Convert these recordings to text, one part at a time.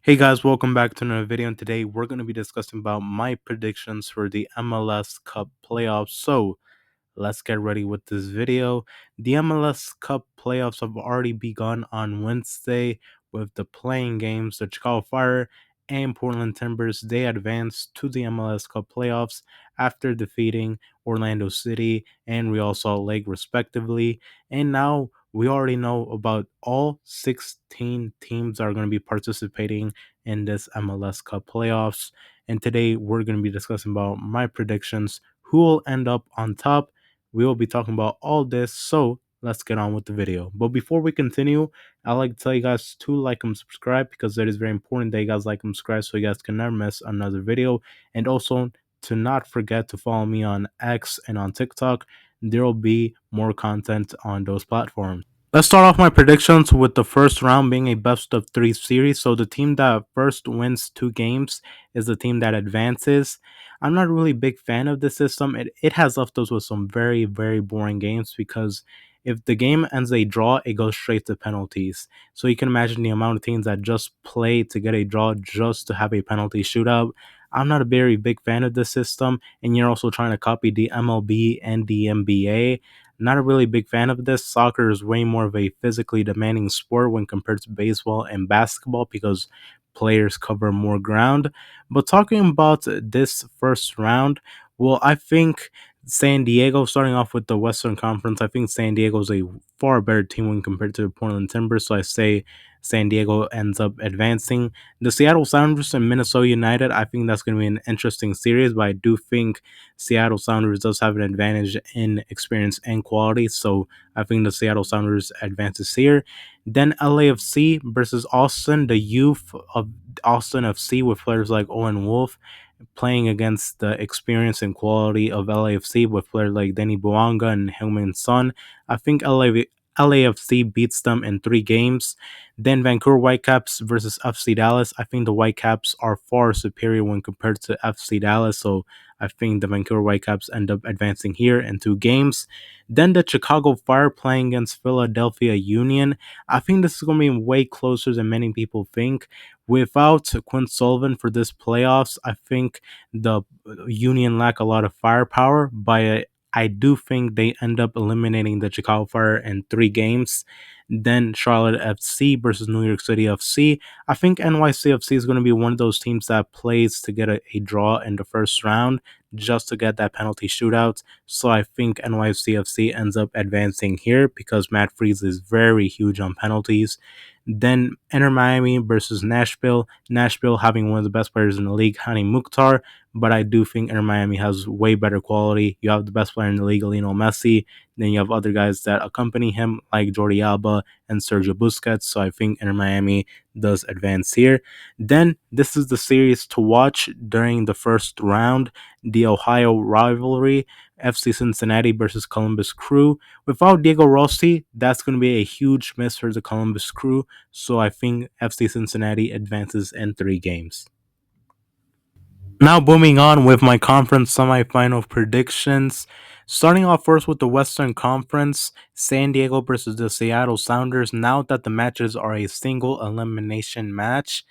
Hey guys, welcome back to another video, and today we're going to be discussing about my predictions for the MLS Cup Playoffs. So, let's get ready with this video. The MLS Cup playoffs have already begun on Wednesday with the playing games. The Chicago Fire and Portland Timbers, they advanced to the MLS Cup playoffs after defeating Orlando City and Real Salt Lake respectively. And now we already know about all 16 teams that are going to be participating in this MLS Cup playoffs. And today we're going to be discussing about my predictions, who will end up on top. We will be talking about all this, so let's get on with the video. But before we continue, I'd like to tell you guys to like and subscribe because it is very important that you guys like and subscribe so you guys can never miss another video. And also to not forget to follow me on X and on TikTok. There will be more content on those platforms. Let's start off my predictions with the first round being a best of three series. So the team that first wins two games is the team that advances. I'm not really a big fan of the system. It has left us with some very, very boring games because if the game ends a draw, it goes straight to penalties. So you can imagine the amount of teams that just play to get a draw just to have a penalty shootout. I'm not a very big fan of this system, and you're also trying to copy the MLB and the NBA. Not a really big fan of this. Soccer is way more of a physically demanding sport when compared to baseball and basketball because players cover more ground. But talking about this first round, well, I think San Diego, starting off with the Western Conference, I think San Diego is a far better team when compared to the Portland Timbers. So I say San Diego ends up advancing. The Seattle Sounders and Minnesota United, I think that's going to be an interesting series, but I do think Seattle Sounders does have an advantage in experience and quality. So I think the Seattle Sounders advances here. Then LAFC versus Austin, the youth of Austin FC with players like Owen Wolf playing against the experience and quality of LAFC with players like Denny Buanga and Heung-min Son. I think LAFC beats them in 3 games. Then Vancouver Whitecaps versus FC Dallas. I think the Whitecaps are far superior when compared to FC Dallas, so I think the Vancouver Whitecaps end up advancing here in 2 games. Then the Chicago Fire playing against Philadelphia Union. I think this is going to be way closer than many people think. Without Quinn Sullivan for this playoffs, I think the Union lack a lot of firepower, but I do think they end up eliminating the Chicago Fire in 3 games. Then Charlotte FC versus New York City FC. I think NYCFC is going to be one of those teams that plays to get a draw in the first round just to get that penalty shootout. So I think NYCFC ends up advancing here because Matt Freeze is very huge on penalties. Then Inter Miami versus Nashville. Nashville having one of the best players in the league, Hani Mukhtar, but I do think Inter Miami has way better quality. You have the best player in the league, Lionel Messi. Then you have other guys that accompany him, like Jordi Alba and Sergio Busquets. So I think Inter Miami does advance here. Then this is the series to watch during the first round, the Ohio rivalry, FC Cincinnati versus Columbus Crew. Without Diego Rossi, that's going to be a huge miss for the Columbus Crew. So I think FC Cincinnati advances in 3 games. Now, booming on with my conference semifinal predictions. Starting off first with the Western Conference, San Diego versus the Seattle Sounders. Now that the matches are a single elimination match,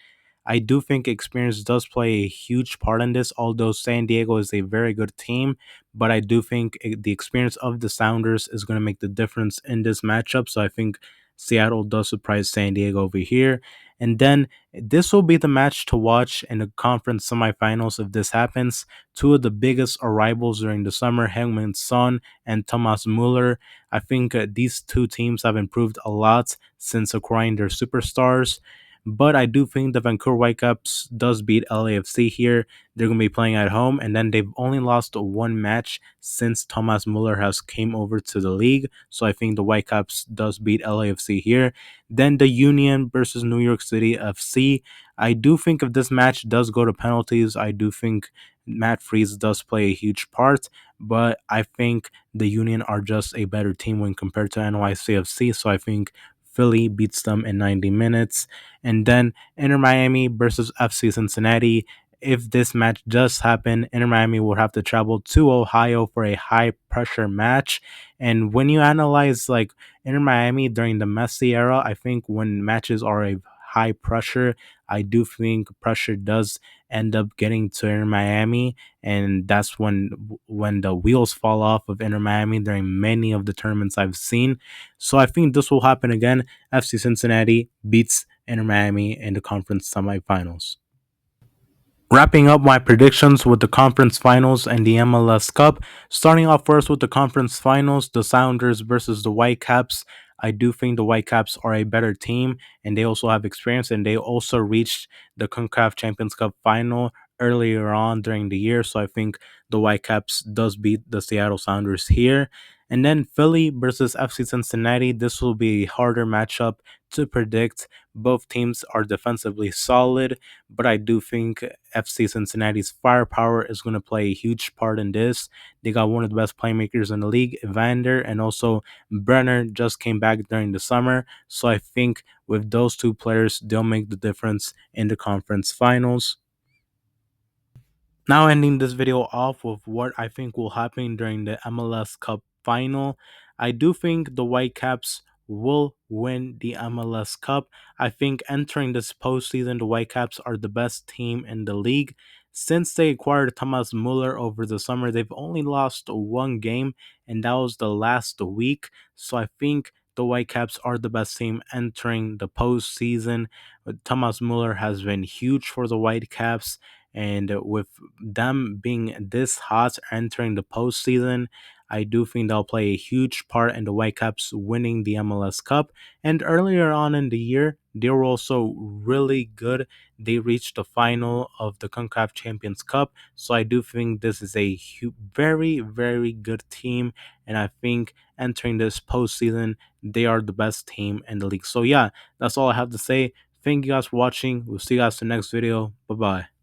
I do think experience does play a huge part in this, although San Diego is a very good team. But I do think the experience of the Sounders is going to make the difference in this matchup. So I think Seattle does surprise San Diego over here. And then this will be the match to watch in the conference semifinals if this happens. Two of the biggest arrivals during the summer, Heung-min Son and Thomas Muller. I think these two teams have improved a lot since acquiring their superstars. But I do think the Vancouver Whitecaps does beat LAFC here. They're going to be playing at home, and then they've only lost one match since Thomas Muller has came over to the league. So I think the Whitecaps does beat LAFC here. Then the Union versus New York City FC. I do think if this match does go to penalties, I do think Matt Freeze does play a huge part, but I think the Union are just a better team when compared to NYCFC. So I think Philly beats them in 90 minutes. And then Inter Miami versus FC Cincinnati. If this match does happen, Inter Miami will have to travel to Ohio for a high pressure match. And when you analyze like Inter Miami during the Messi era, I think when matches are a high pressure. I do think pressure does end up getting to Inter Miami, and that's when the wheels fall off of Inter Miami during many of the tournaments I've seen. So I think this will happen again. FC Cincinnati beats Inter Miami in the conference semifinals. Wrapping up my predictions with the conference finals and the MLS Cup. Starting off first with the conference finals, the Sounders versus the Whitecaps. I do think the Whitecaps are a better team and they also have experience, and they also reached the CONCACAF Champions Cup final earlier on during the year. So I think the Whitecaps does beat the Seattle Sounders here. And then Philly versus FC Cincinnati. This will be a harder matchup to predict. Both teams are defensively solid, but I do think FC Cincinnati's firepower is going to play a huge part in this. They got one of the best playmakers in the league, Evander, and also Brenner just came back during the summer. So I think with those two players, they'll make the difference in the conference finals. Now, ending this video off with what I think will happen during the MLS Cup final. I do think the Whitecaps will win the MLS Cup. I think entering this postseason, the Whitecaps are the best team in the league. Since they acquired Thomas Muller over the summer, they've only lost one game, and that was the last week. So I think the Whitecaps are the best team entering the postseason. Thomas Muller has been huge for the Whitecaps, and with them being this hot entering the postseason, I do think they'll play a huge part in the Whitecaps winning the MLS Cup. And earlier on in the year, they were also really good. They reached the final of the CONCACAF Champions Cup. So I do think this is a very, very good team. And I think entering this postseason, they are the best team in the league. So yeah, that's all I have to say. Thank you guys for watching. We'll see you guys in the next video. Bye bye.